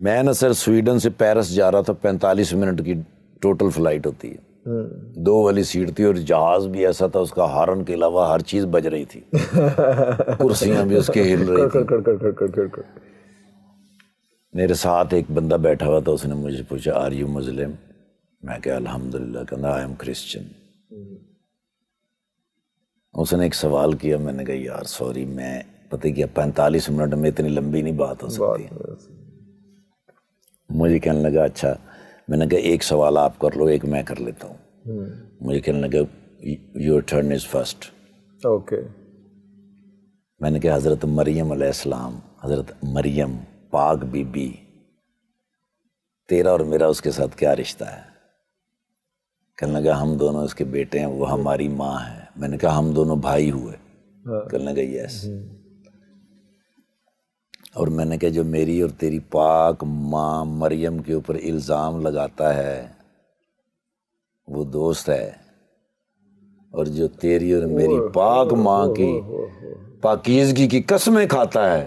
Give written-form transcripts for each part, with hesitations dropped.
میں نا سر سویڈن سے پیرس جا رہا تھا، 45 منٹ کی ٹوٹل فلائٹ ہوتی ہے، 2 والی سیٹ تھی، اور جہاز بھی ایسا تھا اس کا ہارن کے علاوہ ہر چیز بج رہی تھی، کرسیاں بھی اس کے ہل رہی تھی۔ میرے ساتھ ایک بندہ بیٹھا ہوا تھا، اس نے مجھے پوچھا آر یو مسلم؟ میں کہا الحمدللہ، کہنا آئی ایم کرسچن۔ اس نے ایک سوال کیا، میں نے کہا یار سوری، میں پتہ کیا 45 منٹ میں اتنی لمبی نہیں بات ہو سکتی۔ مجھے کہنے لگا اچھا، میں نے کہا ایک سوال آپ کر لو، ایک میں کر لیتا ہوں۔ مجھے کہنے لگا your turn is first. Okay. میں نے کہا حضرت مریم علیہ السلام، حضرت مریم پاک بی بی، تیرا اور میرا اس کے ساتھ کیا رشتہ ہے؟ کہنے لگا ہم دونوں اس کے بیٹے ہیں، وہ ہماری ماں ہے۔ میں نے کہا ہم دونوں بھائی ہوئے؟ کہنے لگا یس۔ اور میں نے کہا جو میری اور تیری پاک ماں مریم کے اوپر الزام لگاتا ہے وہ دوست ہے، اور جو تیری اور میری پاک ماں کی پاکیزگی کی قسمیں کھاتا ہے،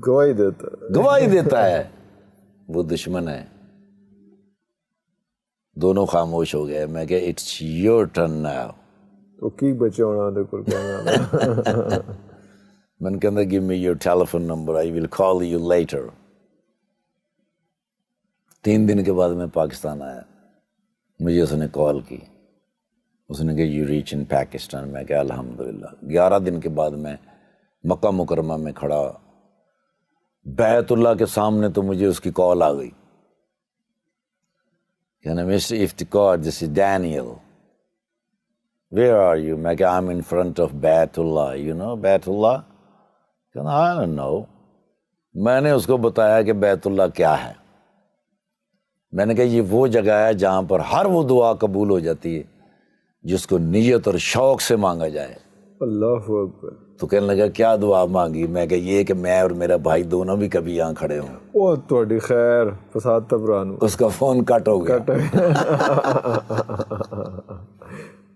گواہی دیتا ہے، وہ دشمن ہے۔ دونوں خاموش ہو گئے۔ میں کہا اٹس یور ٹرن ناؤ۔ کی بچے ہونا دے کول کہنا میں نے کہا give me your telephone number, I will call you later۔ 3 دن کے بعد میں پاکستان آیا، مجھے اس نے کال کی، اس نے کہا you reach in Pakistan۔ میں کہا الحمدللہ۔ 11 دن کے بعد میں مکہ مکرمہ میں کھڑا، بیت اللہ کے سامنے تو مجھے اس کی کال آ گئی، کہنا mister Iftikhar this is Daniel, where are you؟ میں کہا I'm in front of بیت اللہ، you know بیت اللہ؟ کہنا I don't know۔ میں نے اس کو بتایا کہ بیت اللہ کیا ہے۔ میں نے کہا یہ وہ جگہ ہے جہاں پر ہر وہ دعا قبول ہو جاتی ہے جس کو نیت اور شوق سے مانگا جائے۔ اللہ اکبر۔ تو کہنے لگا کیا دعا مانگی؟ میں کہا یہ کہ میں اور میرا بھائی دونوں بھی کبھی یہاں کھڑے ہوں۔ او تہاڈی خیر فساد تبرانو۔ اس کا فون کٹ ہو گیا،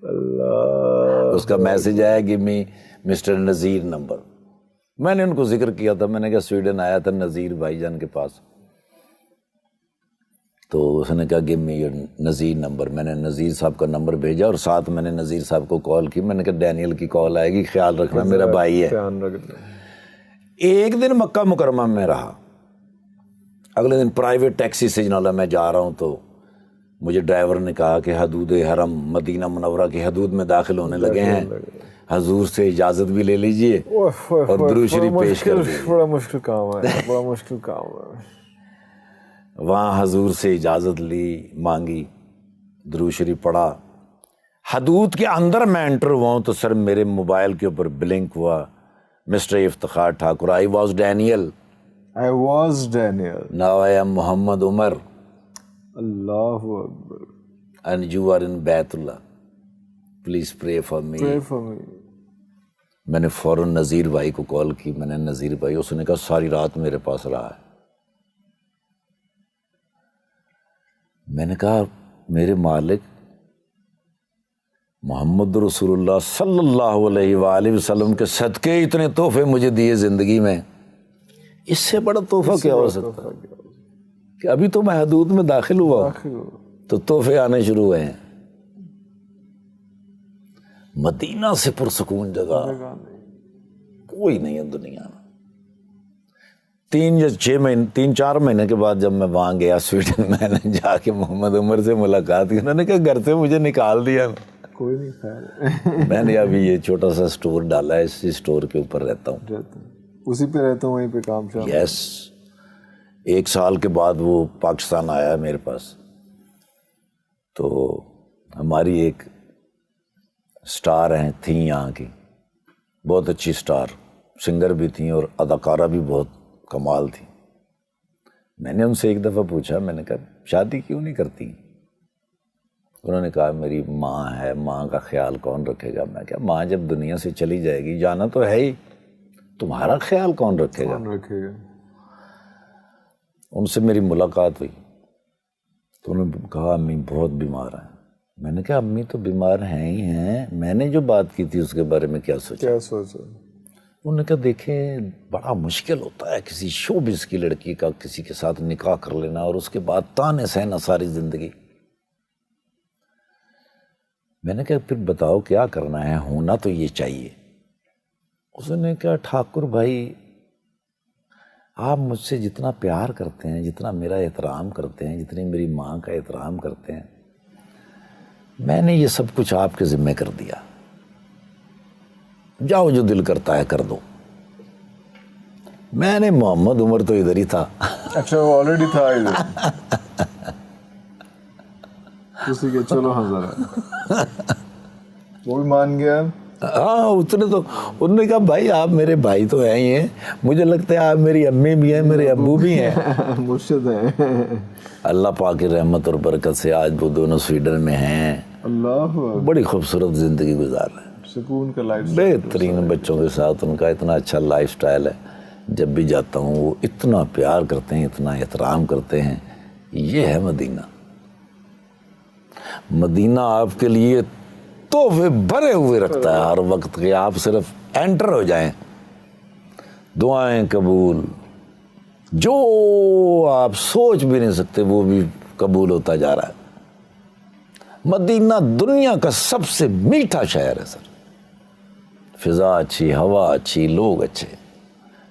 اللہ۔ اس کا میسج آیا کہ می مسٹر نذیر نمبر۔ میں نے ان کو ذکر کیا تھا، میں نے کہا سویڈن آیا تھا نذیر بھائی جان کے پاس، تو اس نے کہا give me your Nazir number. میں نے نذیر صاحب کا نمبر بھیجا، اور ساتھ میں نے نذیر صاحب کو کال کی۔ میں نے کہا ڈینیل کی کال آئے گی، خیال رکھنا، میرا بھائی ہے۔ ایک دن مکہ مکرمہ میں رہا، اگلے دن پرائیویٹ ٹیکسی سے جناب میں جا رہا ہوں، تو مجھے ڈرائیور نے کہا کہ حدود حرم مدینہ منورہ کی حدود میں داخل ہونے لگے ہیں، حضور سے اجازت بھی لے لیجئے اور درود شریف پیش کر دیجیے۔ بڑا مشکل کام ہے، بڑا مشکل کام ہے۔ وہاں حضور سے اجازت لی، مانگی، درود شریف پڑھا۔ حدود کے اندر میں انٹر ہوا ہوں تو سر میرے موبائل کے اوپر بلنک ہوا، mister Iftikhar Thakur, I was Daniel, now I am Muhammad Umar, اللہ اکبر، and you are in Baitullah, please pray for me. میں نے فوراً نذیر بھائی کو کال کی، میں نے نذیر بھائی، اس نے کہا ساری رات میرے پاس رہا ہے۔ میں نے کہا میرے مالک محمد رسول اللہ صلی اللہ علیہ وآلہ وسلم کے صدقے اتنے تحفے مجھے دیے زندگی میں، اس سے بڑا تحفہ کیا ہو سکتا کہ ابھی تو میں حدود میں داخل ہوا تو تحفے آنے شروع ہوئے ہیں۔ مدینہ سے پرسکون جگہ کوئی نہیں ہے دنیا میں۔ 3-4 مہینے کے بعد جب میں وہاں گیا سویڈن، میں نے جا کے محمد عمر سے ملاقات کی، انہوں نے کہا گھر سے مجھے نکال دیا۔ کوئی نہیں خیر، میں نے ابھی یہ چھوٹا سا سٹور ڈالا ہے، اسی سٹور کے اوپر رہتا ہوں، اسی پہ رہتا ہوں، وہیں پہ کام شام۔ یس۔ 1 سال کے بعد وہ پاکستان آیا میرے پاس، تو ہماری ایک سٹار ہیں تھیں یہاں کی، بہت اچھی سٹار، سنگر بھی تھیں اور اداکارہ بھی بہت کمال تھی۔ میں نے ان سے ایک دفعہ پوچھا، میں نے کہا شادی کیوں نہیں کرتی؟ انہوں نے کہا میری ماں ہے، ماں کا خیال کون رکھے گا؟ میں کہا ماں جب دنیا سے چلی جائے گی، جانا تو ہے ہی، تمہارا خیال کون رکھے گا؟ ان سے میری ملاقات ہوئی تو انہوں نے کہا امی بہت بیمار ہیں۔ میں نے کہا امی تو بیمار ہیں ہی ہیں، میں نے جو بات کی تھی اس کے بارے میں کیا سوچا؟ انہوں نے کہا دیکھیں بڑا مشکل ہوتا ہے کسی شوبز کی لڑکی کا کسی کے ساتھ نکاح کر لینا اور اس کے بعد تانے سہنا ساری زندگی. میں نے کہا پھر بتاؤ کیا کرنا ہے, ہونا تو یہ چاہیے. اس نے کہا ٹھاکر بھائی آپ مجھ سے جتنا پیار کرتے ہیں, جتنا میرا احترام کرتے ہیں, جتنی میری ماں کا احترام کرتے ہیں, میں نے یہ سب کچھ آپ کے ذمہ کر دیا. جاؤ جو دل کرتا ہے کر دو. میں نے محمد عمر تو ادھر ہی تھا. اچھا وہ آلریڈی تھا ادھر. اسی کے چلو ذرا وہ بھی مان گیا. ہاں اتنے تو انہوں نے کہا بھائی آپ میرے بھائی تو ہیں ہی ہیں, مجھے لگتا ہے آپ میری امی بھی ہیں میرے ابو بھی ہیں. مرشد ہیں. اللہ پاک کی رحمت اور برکت سے آج وہ دونوں سویڈن میں ہیں. اللہ بڑی خوبصورت زندگی گزار رہے ہیں, سکون کا لائف, بہترین بچوں کے ساتھ. ان کا اتنا اچھا لائف سٹائل ہے. جب بھی جاتا ہوں وہ اتنا پیار کرتے ہیں, اتنا احترام کرتے ہیں. یہ ہے مدینہ. مدینہ آپ کے لیے تحفے بھرے ہوئے رکھتا ہے ہر وقت کہ آپ صرف انٹر ہو جائیں, دعائیں قبول, جو آپ سوچ بھی نہیں سکتے وہ بھی قبول ہوتا جا رہا ہے. مدینہ دنیا کا سب سے میٹھا شہر ہے سر. فضا اچھی, ہوا اچھی, لوگ اچھے,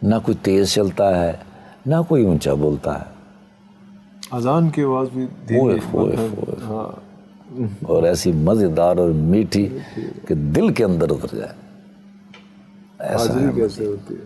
نہ کوئی تیز چلتا ہے نہ کوئی اونچا بولتا ہے. اذان کی آواز بھی ہاں, اور ایسی مزیدار اور میٹھی کہ دل کے اندر اتر جائے. ایسا کیسے ہوتی ہے.